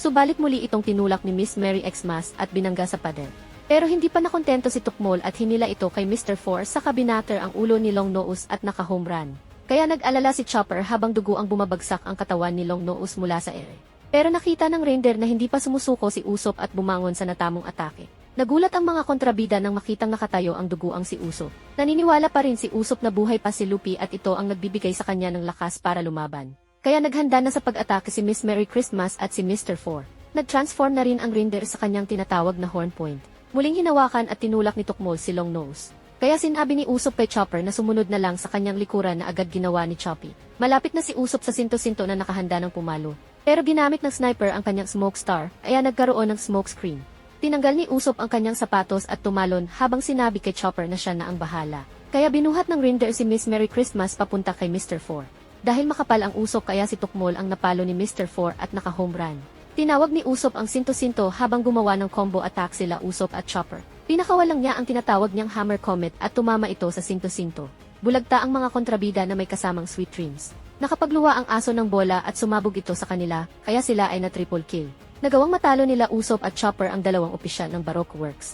Subalit muli itong tinulak ni Miss Mary Xmas at binangga sa pader. Pero hindi pa nakontento si Tukmol at hinila ito kay Mr. Four sa kabinater ang ulo ni Long Nose at naka-home run. Kaya nag-alala si Chopper habang dugo ang bumabagsak ang katawan ni Long Nose mula sa ere. Pero nakita ng reindeer na hindi pa sumusuko si Usopp at bumangon sa natamong atake. Nagulat ang mga kontrabida nang makitang nakatayo ang duguang si Usopp. Naniniwala pa rin si Usopp na buhay pa si Luffy at ito ang nagbibigay sa kanya ng lakas para lumaban. Kaya naghanda na sa pag-atake si Miss Merry Christmas at si Mr. Four. Nag-transform na rin ang reindeer sa kanyang tinatawag na horn point. Muling hinawakan at tinulak ni Tukmol si Long Nose. Kaya sinabi ni Usopp kay Chopper na sumunod na lang sa kanyang likuran na agad ginawa ni Choppy. Malapit na si Usopp sa sinto-sinto na nakahanda ng pumalo. Pero ginamit ng sniper ang kanyang smoke star, kaya nagkaroon ng smoke screen. Tinanggal ni Usopp ang kanyang sapatos at tumalon habang sinabi kay Chopper na siya na ang bahala. Kaya binuhat ng reindeer si Miss Merry Christmas papunta kay Mr. Four. Dahil makapal ang Usopp kaya si Tukmol ang napalo ni Mr. Four at naka-home run. Tinawag ni Usopp ang sinto-sinto habang gumawa ng combo attack sila Usopp at Chopper. Pinakawalang niya ang tinatawag niyang Hammer Comet at tumama ito sa sinto-sinto. Bulagta ang mga kontrabida na may kasamang Sweet Dreams. Nakapagluwa ang aso ng bola at sumabog ito sa kanila, kaya sila ay na triple kill. Nagawang matalo nila Usopp at Chopper ang dalawang opisyal ng Baroque Works.